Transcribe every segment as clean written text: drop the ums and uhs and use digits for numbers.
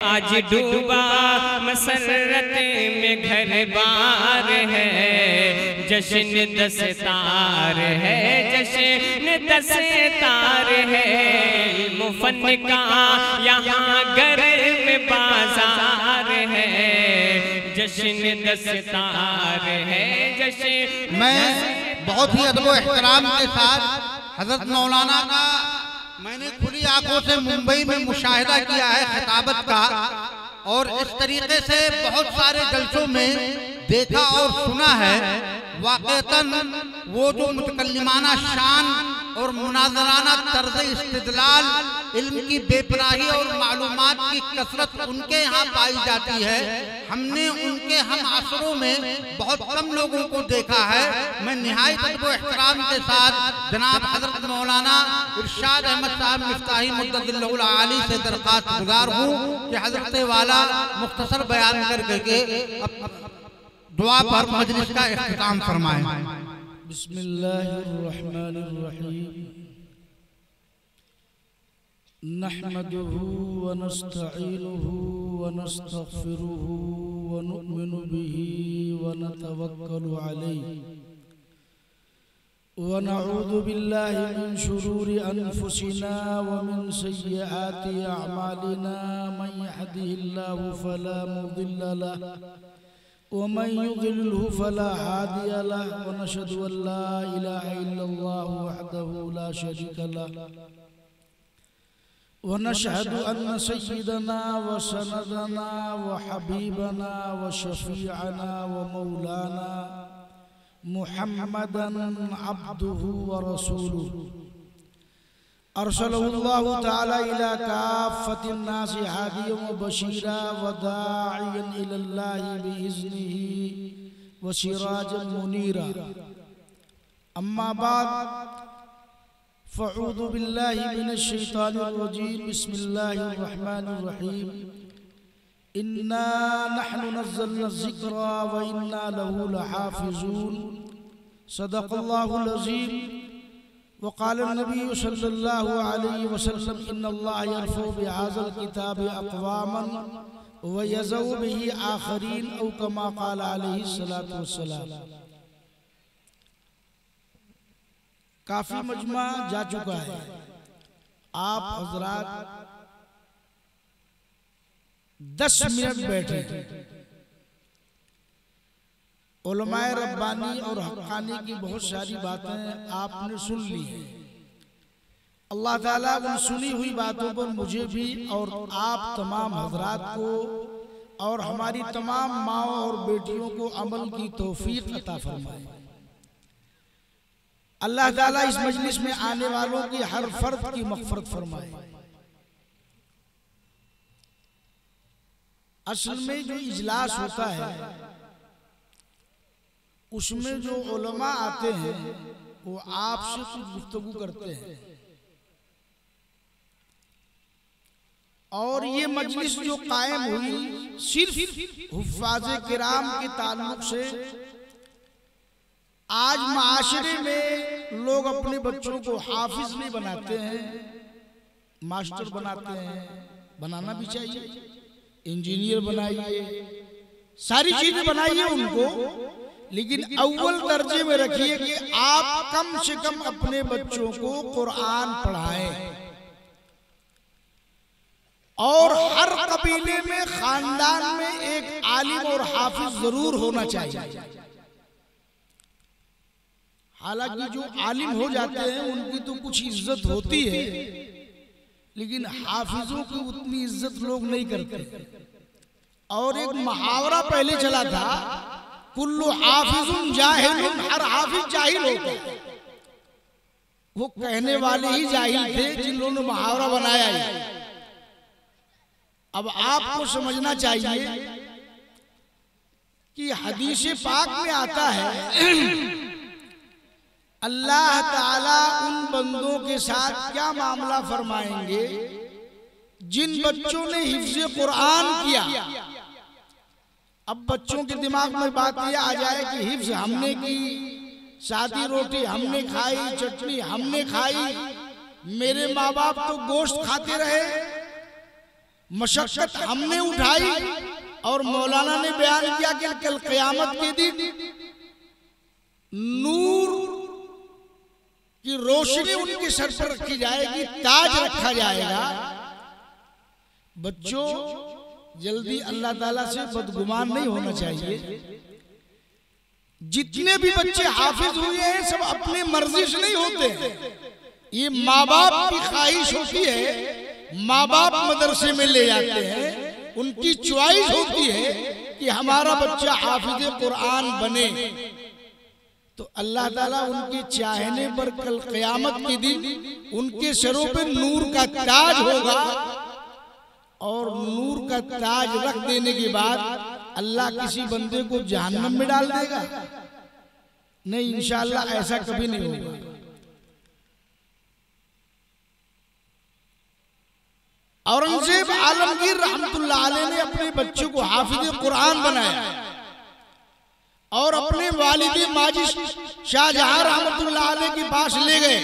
आज डूबा मसरत में घर बार है, जश्न दस्तार है, जश्न दस्तार है, मुफन का यहाँ घर में बाजार है, जश्न दस्तार है, जश्न। मैं बहुत ही अदब एहतराम के साथ हजरत मौलाना का मैंने खुली आंखों से मुंबई में मुशाहिदा किया है खिताबत का, और इस तरीके से बहुत सारे जलसों में देखा और सुना है। वाक़तन वो जो मुतकल्लिमाना शान और मुनाजराना तर्ज़ इस्तिदलाल, इल्म की बेपनाही और मालूमात की कसरत उनके यहाँ पाई जाती है, हमने उनके हम असरों में बहुत कम लोगों को देखा है। मैं निहायत अदब एहतराम के साथ जनाब हजरत मौलाना इरशाद अहमद साहब मिफ्ताही मुद्दल्लाहुल आली से दरख्वास्त गुजार हूँ कि हजरत वाला मुख्तसर बयान करके दुआ पर मजलिस का इख्तिताम फरमाएं। बिस्मिल्लाहिर्रहमानिर्रहीम। नहमदुहु व नस्तईनुहु व नस्तगफिरुहु व नु'मिनु बिही व नतवक्कलु अलैहि व नऊज़ु बिल्लाहि मिन शुरूरि अनफुसिना व मिन सय्यिआति अअमालिना। मन यहदिहिल्लाहु फला मुदिल्ल लहु वमन युद्लिल्हु फला हादिय लहु व नशहदु अन ला इलाहा इल्लल्लाहु वहदहु ला शरीका लहु व नशहदु अन्न सय्यिदना व सनदना व हबीबना व शफीअना व मौलाना मुहम्मदन अब्दुहु व रसूलुहु अरसलहुल्लाहु तआला इला काफ़्फ़तिन नासि हादियन व बशीरा व दाइयन इलल्लाहि बिइज़्निही व सिराजन मुनीरा। अम्मा बाद फ़अऊज़ु बिल्लाहि मिनश शैतानिर रजीम। बिस्मिल्लाहिर रहमानिर रहीम। इन्ना नहनु नज़्ज़लना ज़िक्रा व इन्ना लहु लहाफ़िज़ून। सदक़ल्लाहुल अज़ीम। वक़ाल नबी सल्लल्लाहु अलैहि वसल्लम इन्नल्लाह यरफ़उ बिहाज़ल किताबि अक़वामन व यज़उ बिही आख़रीन औ कमा क़ाल अलैहि सलातु वस्सलाम। काफ़ी मजमा जा चुका है। आप हज़रात 10 मिनट बैठे, उलमाए रब्बानी और हक़ानी की बहुत सारी बातें आपने सुन ली हैं। अल्लाह ताला उन सुनी हुई बातों पर मुझे भी और आप तमाम हजरात को और हमारी तमाम माओ और बेटियों को अमल की तौफीक अता फरमाए। अल्लाह ताला इस मजलिस में आने वालों की हर फर्द की मग़फ़िरत फरमाए। असल में जो इजलास होता है उसमें जो उलमा आते हैं वो आपसे कुछ गुफ्तगू करते हैं, और ये मजलिस जो कायम हुई सिर्फ हुफ़्फ़ाज़े किराम के ताल्लुक से। आज माशरे में लोग अपने बच्चों को हाफिज नहीं बनाते हैं, मास्टर बनाते हैं। बनाना भी चाहिए, इंजीनियर बनाइए, सारी चीजें बनाइए उनको, लेकिन अव्वल दर्जे में रखिए कि आप कम से कम अपने बच्चों को कुरान पढ़ाएं। और हर कबीले में, खानदान में एक आलिम और हाफिज जरूर होना चाहिए। हालांकि जो आलिम हो जाते हैं उनकी तो कुछ इज्जत होती है, लेकिन हाफिजों की उतनी इज्जत लोग नहीं करते। और एक मुहावरा पहले चला था, कुल्लु हाफिजुन जाहिलुन, हर हाफिज जाहिल होता है। वो कहने वाले ही जाहिल थे जिन्होंने मुहावरा बनाया है। अब आपको समझना चाहिए कि हदीस पाक में आता है अल्लाह ताला उन बंदों के साथ क्या मामला फरमाएंगे जिन बच्चों ने हिफ्ज़ कुरान किया। अब बच्चों के दिमाग में बात यह आ जाए कि हिफ्ज़ हमने की, सादी रोटी हमने खाई, चटनी हमने खाई, मेरे माँ बाप तो गोश्त खाते रहे, मशक्कत हमने उठाई और मौलाना ने बयान किया कि कल क़यामत के दिन नूर की रोशनी उनके सर पर रखी जाएगी, ताज रखा जाएगा। बच्चों, जल्दी अल्लाह ताला से बदगुमान नहीं होना चाहिए। जितने भी बच्चे हाफिज हुए हैं सब अपने मर्जी से नहीं होते, ये माँ बाप की ख्वाहिश होती है। माँ बाप मदरसे में ले जाते हैं, उनकी च्वाइस होती है कि हमारा बच्चा हाफिज कुरान बने। तो अल्लाह ताला उनके चाहने पर कल क़यामत के दिन उनके सरों पे नूर का ताज होगा, और नूर का ताज रख देने के बाद अल्लाह किसी बंदे को जहन्नम में डाल देगा? नहीं, इंशाअल्लाह ऐसा कभी नहीं होगा। औरंगजेब आलमगीर रहमतुल्लाह अलैह ने अपने बच्चों को हाफिज कुरान बनाया और अपने वालिद माजिद शाहजहां रहमतुल्लाह अलैह के पास ले गए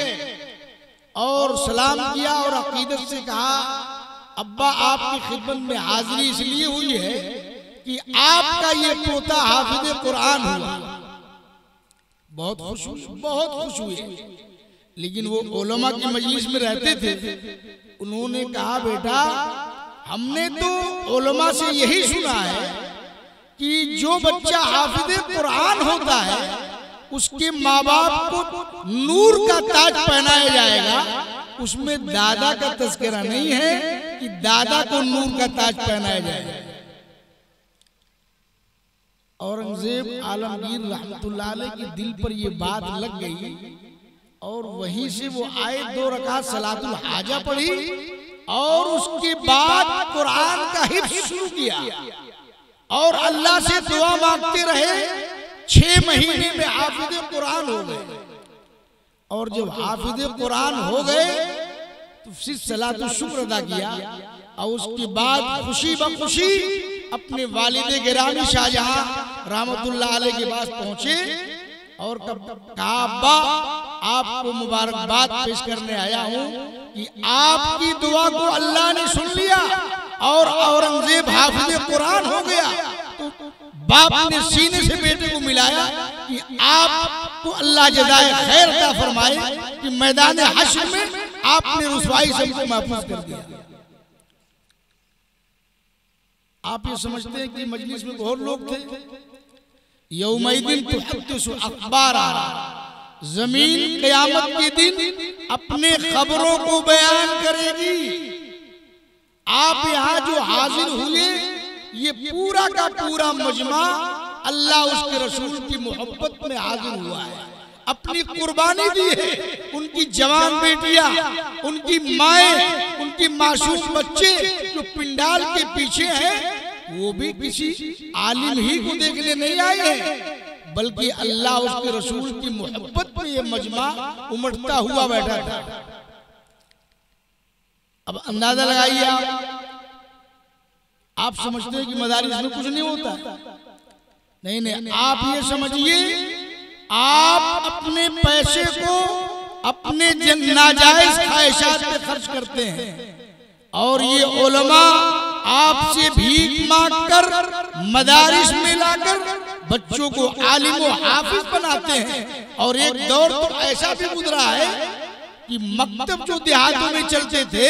और सलाम किया और अकीदत से कहा, अब्बा आपकी खिदमत में हाजिरी इसलिए हुई है कि आपका ये पोता हाफिज कुरान हुआ। बहुत खुश हुए। लेकिन वो उलमा की मजलिस में रहते थे, उन्होंने कहा, बेटा हमने तो उलमा से यही सुना है कि जो बच्चा हाफिज कुरान होता है उसके माँ बाप को नूर का ताज पहनाया जाएगा। उसमें दादा का तज़किरा नहीं है कि दादा को नूर का ताज पहनाया जाएगा। औरंगजेब आलमगीर रहमतुल्लाह अलैह के दिल पर यह बात लग गई और वहीं से वो आए, 2 रकात सलातुल हाजा पढ़ी और उसके बाद कुरान का हिफ्ज़ शुरू किया और अल्लाह से दुआ मांगते रहे। 6 महीने में हाफिज कुरान हो गए। और जब हाफिज कुरान हो गए तो फिर सलातुल शुक्र अदा किया और उसके बाद खुशी बखुशी अपने वालिद गिरामी शाहजहां रहमतुल्लाह अलैह के पास पहुंचे और कहा, अब्बा आपको मुबारकबाद पेश करने आया हूं कि आपकी दुआ को अल्लाह ने सुन लिया और औरंगजेब हाफिज कुरान हो गया। तो बाप ने सीने से बेटे को मिलाया कि आपको अल्लाह जज़ाए खैर अता फरमाए कि मैदान हश्र में आपने रुसवाई से हमको महफूज कर दिया। आप ये समझते हैं कि मजलिस में बहुत लोग थे। यौमैदिन तुहद्दिसु अखबारा, जमीन क़यामत के दिन अपने खबरों को बयान करेगी। आप यहाँ जो हाजिर हुए ये पूरा का पूरा मजमा अल्लाह उसके रसूल की मोहब्बत में हाजिर हुआ है, अपनी कुर्बानी दी है। उनकी जवान बेटियां, उनकी माएं, उनकी मासूम बच्चे जो पिंडाल के पीछे हैं वो भी किसी आलिम ही को देखने नहीं आए हैं, बल्कि अल्लाह उसके रसूल की मोहब्बत में ये मजमा उमड़ता हुआ बैठा था। अब अंदाजा लगाइए, आप समझते हैं कि मदारिस में कुछ नहीं होता। नहीं, आप ये समझिए, आप अपने पैसे को अपने नाजायज ख्वाहिशात पे खर्च करते हैं और ये उलमा आपसे भीख मांगकर मदारिस में लाकर बच्चों को आलिम व हाफिज बनाते हैं। और एक दौर तो ऐसा भी गुजरा है कि मकतब जो देहातों में चलते थे,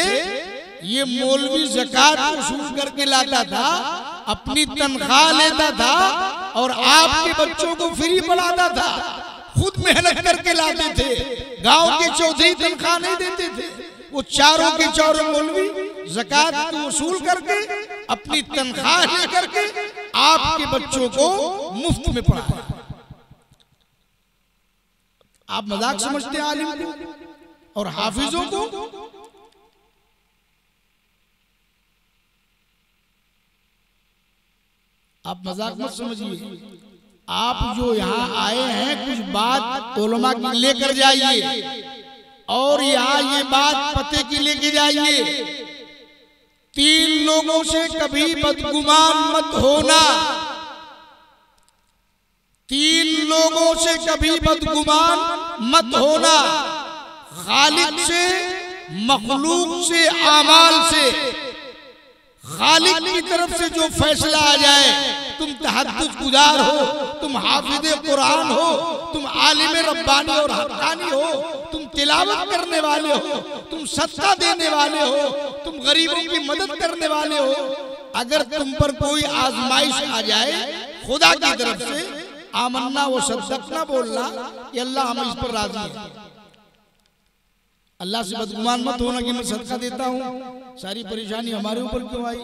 ये मौलवी ज़कात वसूल करके लाता था, अपनी तनख्वाह लेता था और आपके बच्चों को फ्री पढ़ाता था, खुद मेहनत करके लाते थे। गांव के चौधरी तनख्वाह नहीं देते थे, वो चारों के चारों मौलवी ज़कात वसूल करके अपनी तनख्वाह लेकर के आपके बच्चों को मुफ्त में पढ़ाया। आप मजाक समझते हैं आलिम को और हाफिजों को? आप मजाक मत समझिए। आप जो यहाँ आए हैं कुछ बात उलमा की लेकर जाइए और यहाँ ये बात पते की लेके जाइए। 3 लोगों से कभी बदगुमान मत होना। 3 लोगों से कभी बदगुमान मत होना, खालिक से, मखलूक से, आमाल से। खालिक की तरफ से जो फैसला आ जाए, तुम तहज्जुद गुजार हो, तुम हाफिज कुरान हो, तुम आलिम रब्बानी और हक्कानी हो, तुम तिलावत करने वाले हो, तुम सदका देने वाले हो, तुम गरीबों की मदद करने वाले हो, अगर तुम पर कोई आजमाइश आ जाए खुदा की तरफ से, आमन्ना वो सदकना बोलना कि अल्लाह हम इस पर राजी हैं। अल्लाह से बदगुमान मत होना कि मैं सदका देता हूँ, सारी परेशानी हमारे ऊपर क्यों आई।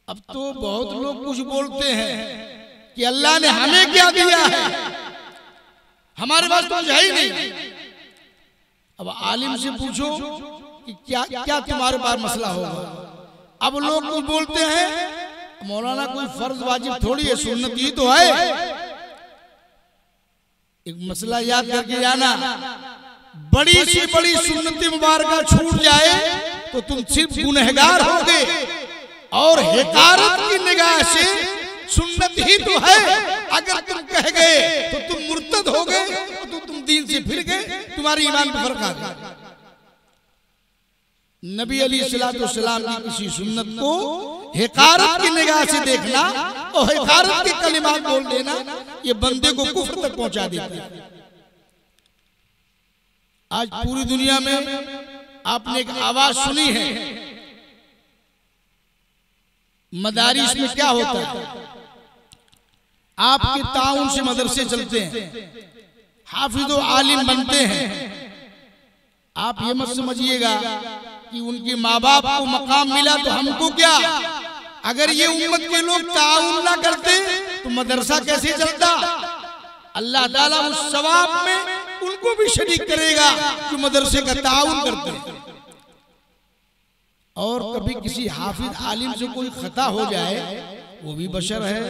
अब तो बहुत लोग कुछ बोलते हैं कि अल्लाह ने हमें क्या दिया है, हमारे पास तो कुछ है ही नहीं। अब आलिम से पूछो कि क्या क्या तुम्हारे पास मसला होगा। अब लोग कुछ बोलते हैं, मौलाना कोई फर्ज वाजिब थोड़ी है, सुन्नत ही तो है। एक मसला याद करके जाना, बड़ी सी बड़ी सुन्नत मुबारक छूट जाए तो तुम सिर्फ गुनहगार होगे, और हिकारत की निगाह से सुन्नत ही तो है अगर तुम कह गए तो तुम मुर्तद हो गए, तो तुम दीन से फिर गए, तुम्हारे ईमान पर फर्क आ गया। नबी अलैहिस्सलाम की किसी सुन्नत को हिकारत की निगाह से देखना और हिकारत के कलिमात बोल देना, ये बंदे को कुफ्र तक पहुंचा देता है। आज पूरी दुनिया में आपने एक आवाज सुनी है, मदारिस में क्या होता है, आपके ताउन से मदरसे चलते हैं, हाफिज व आलिम बनते हैं। आप ये मत समझिएगा कि उनके माँ बाप को मकाम मिला तो हमको क्या। अगर ये उम्मत के लोग ताउन ना करते तो मदरसा कैसे चलता। अल्लाह ताला उस सवाब में उनको भी शरीक करेगा जो मदरसे का ताउन करते हैं। और कभी किसी हाफिज आलिम से कोई खता हो जाए, वो भी बशर है,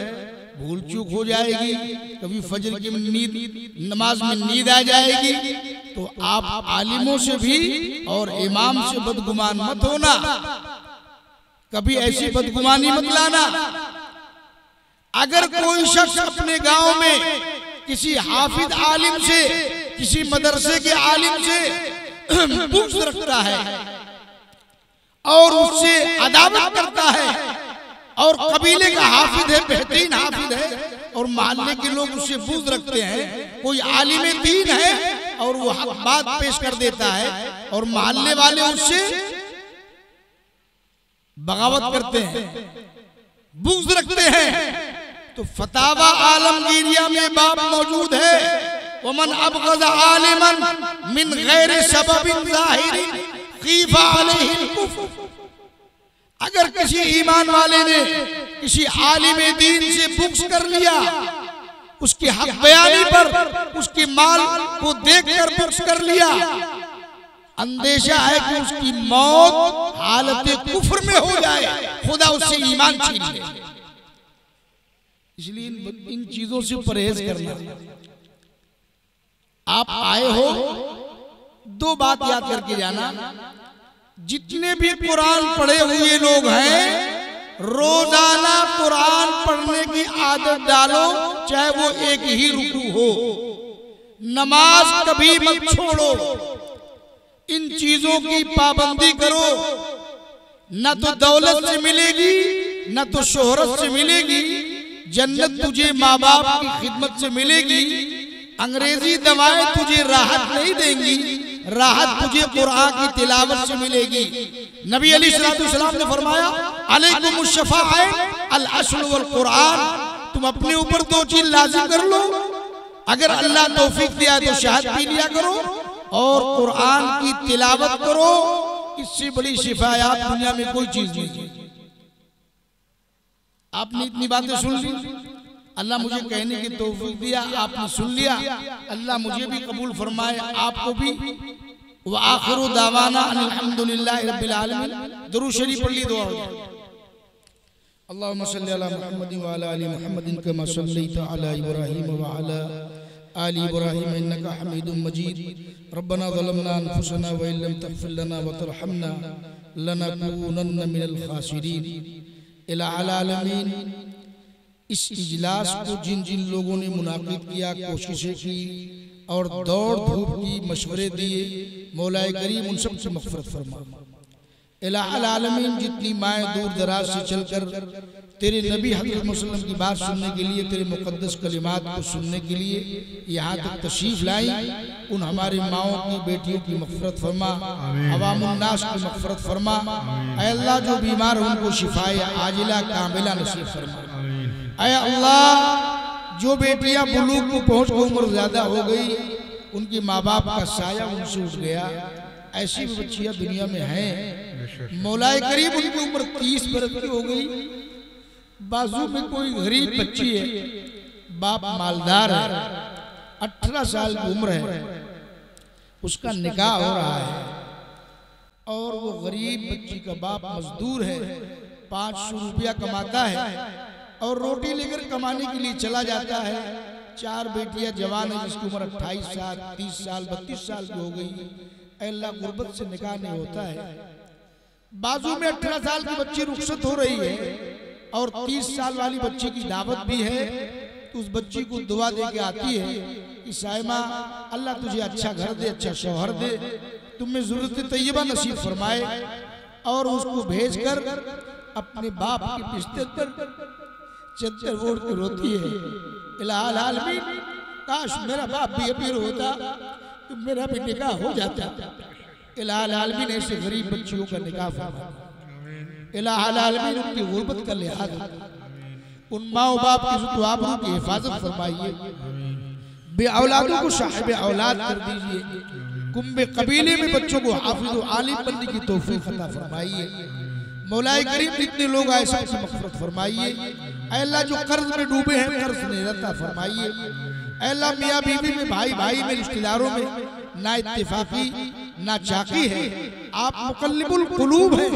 भूल चूक हो जाएगी, कभी फजर की नींद नमाज में नींद आ जाएगी, तो आप आलिमों से भी और इमाम से बदगुमान मत होना, कभी ऐसी बदगुमानी मत लाना। अगर कोई शख्स अपने गांव में किसी हाफिज आलिम से, किसी मदरसे के आलिम से बुग़्ज़ रखता है और उससे अदावत करता है, और कबीले का हाफिज है, बेहतरीन हाफिज है, और मोहल्ले के लोग उससे बुग़्ज़ रखते हैं, कोई आलिम दीन है और वो बात पेश कर देता है और मोहल्ले वाले उससे बगावत करते हैं, बुग़्ज़ रखते हैं, तो फतावा आलमगीरिया में बाब मौजूद है, वमन अबग़ज़ आलिमन मिन गैरि सबबिन ज़ाहिरिन ख़ीफ़ा अलैहिल कुफ़्र। अगर किसी ईमान वाले ने किसी आलिम दीन से बुग़्ज़ कर लिया, उसकी हक बयानी पर उसके माल को देखकर बुग़्ज़ कर लिया, अंदेशा है कि उसकी मौत हालत कुफ्र में हो जाए, खुदा उससे ईमान छीन ले। इसलिए इन चीजों से परहेज करना। आप आए हो, दो बात याद करके जाना, जितने भी कुरान पढ़े हुए लोग हैं, रोजाना कुरान पढ़ने की आदत डालो, चाहे वो एक ही रुकू हो। नमाज कभी मत छोड़ो, इन चीजों की पाबंदी करो। न तो दौलत से मिलेगी, न तो शोहरत से मिलेगी, जन्नत तुझे माँ बाप की खिदमत से मिलेगी। अंग्रेजी दवाएं तुझे राहत नहीं देंगी, राहत तुझे कुरान की तिलावत से मिलेगी। नबी अलैहिस्सलाम ने फरमाया, अलैकुमुश शफ़ाअ अल अस्ल वल कुरान, तुम अपने ऊपर दो चीज लाजिम कर लो, अगर अल्लाह तौफीक दिया तो शहद पी लिया करो और कुरान की तिलावत करो। इससे बड़ी शिफायात दुनिया में कोई चीज नहीं। आपने इतनी बातें सुन ली, अल्लाह मुझे कहने की तौफीक दिया, आपने सुन लिया, अल्लाह मुझे भी कबूल फरमाए, आपको भी। व आखिरु दावाना अल्हम्दुलिल्लाहि रब्बिल आलमीन। दुरूद शरीफ पढ़ ली, दुआ हो जाए। अल्लाहुम्मा सल्लि अला मुहम्मदिन व अला आलि मुहम्मदिन कमा सल्लैता अला इब्राहीम व अला आलि इब्राहीम इन्नका हमीदुम मजीद। रब्बना ज़लमना अनफुसना व इन लम तग़फिर लना व तरहमना लनकूनन्न मिनल खासिरीन। इलाहुल आलमीन, इस इजलास को जिन जिन लोगों ने मुनाकिद किया, कोशिशें की और दौड़ धूप की, मशवरे दिए, मौलाए करीम उन सब से मग़फ़िरत फरमा। इलाहुल आलमीन जितनी माएँ दूर दराज से चलकर तेरे नबी हज़रत मुहम्मद की बात सुनने के लिए, तेरे मुक़द्दस कलिमात को सुनने के लिए यहाँ तक तशरीफ़ लाई, उन हमारी माओं की, बेटियों की मग़फ़िरत फरमा, अवामुन नास की मग़फ़िरत फरमा। ऐ अल्लाह जो बीमार हैं उनको शिफाए आजिला कामिला नसीब फरमा। ऐ अल्लाह जो बेटियाँ बुलूग में पहुँच कर उम्र ज़्यादा हो गई, उनके माँ बाप का साया उनसे उठ गया, ऐसी भी बच्चियाँ दुनिया में हैं। मौलाए करीब उनकी उम्र 30 बरस की हो गई, बाजू में कोई गरीब बच्ची है, बाप मालदार है, 18 साल की उम्र है, उसका निकाह हो रहा है और वो गरीब बच्ची का बाप मजदूर है, 500 रुपया कमाता है और रोटी लेकर कमाने के लिए चला जाता है। 4 बेटियां जवान है जिसकी उम्र 28 साल, 30 साल, 32 साल की हो गई। अल्लाह गुर्बत से निकाह नहीं होता है, बाजू में 18 साल की बच्ची रुखसत हो रही है और 30 साल वाली बच्ची की दावत भी है, तो उस बच्ची को दुआ दे के आती है कि साइमा अल्लाह तुझे अच्छा घर दे, अच्छा शौहर दे, तुम्हें ज़रूरत तैयबा नसीब फरमाए, और उसको भेजकर अपने बाप के बिस्तर पर चद्दर ओढ़ के रोती है, इलाहुल आलमीन काश मेरा बाप भी अमीर होता तो मेरा भी निकाह हो जाता। इलाहुल आलमीन ऐसे गरीब बच्चियों का निकाह फरमा, इलाहुल आलमीन उनकी गुर्बत का लिहाज, उन माँ बाप की इज्जत आबरू की हिफाजत फरमाइए, बे औलादों को साहिब औलाद कर दीजिए, कुंबे कबीले में बच्चों को हाफिज आलिम बनने की तौफीक अता फरमाइए। मौलाए करीम जितने लोग आए सबकी मग़फ़िरत फरमाइए। अल्लाह जो कर्ज में डूबे हैं कर्ज निरता फरमाइए। अल्लाह मियाँ बीवी में, भाई भाई में, रिश्तेदारों में ना इत्तेफाकी ना चाकी है, आप मुक़ल्लिबुल क़ुलूब हैं,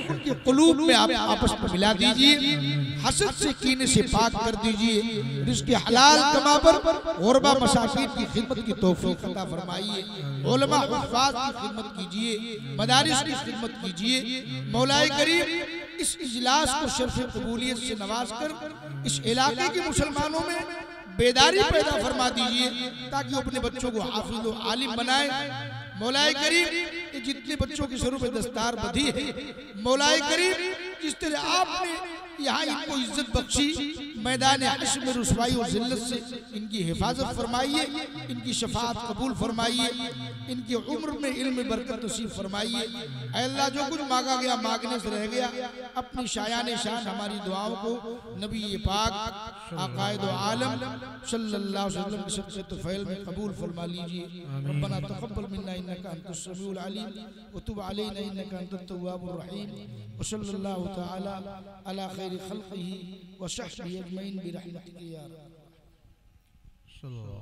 उनके क़ुलूब में आप आपस में मिला दीजिए, हसद से कीने से पाक कर दीजिए, रिज़्क़ हलाल कमा पर ग़ुरबा मसाकीन की खिदमत की तौफ़ीक़ अता फरमाइए, उलमा हुफ़्फ़ाज़ की खिदमत कीजिए, मदारिस की खिदमत कीजिए। मौलाए करीम इस इजलास को शर्फ़ क़बूलियत से नवाज कर इस इलाके के मुसलमानों में बेदारी पैदा फरमा दीजिए ताकि अपने बच्चों को हाफिज और आलिम बनाए। मौलाए करीम जितने बच्चों की सरों पे दस्तार बंधी है, मौलाए करीम जिस तरह आपने यहाँ इनको इज्जत बख्शी, मैदान हश्र में रुसवाई और जिल्लत से इनकी हिफाजत फरमाइए, इनकी शफाअत कबूल फरमाइए, इनकी उम्र में इल्म में बरकत नसीब फरमाइए। अल्लाह जो कुछ मांगा गया मांगने से रह गया, अपनी शायान शान हमारी दुआओं को नबी पाक आकायद आलम सल्लल्लाहु अलैहि वसल्लम की सबसे तुफ़ैल में कबूल फरमा लीजिए। रब्बना तक़ब्बल मिन्ना इन्नका अंतस समीउल अलीम व तुब अलैना इन्नका अंतत तव्वाबुर रहीम व सल्लल्लाहु तआला अला खैरि खल्क़िही व सहबिही अजमईन बिरहमतिका या रब्बल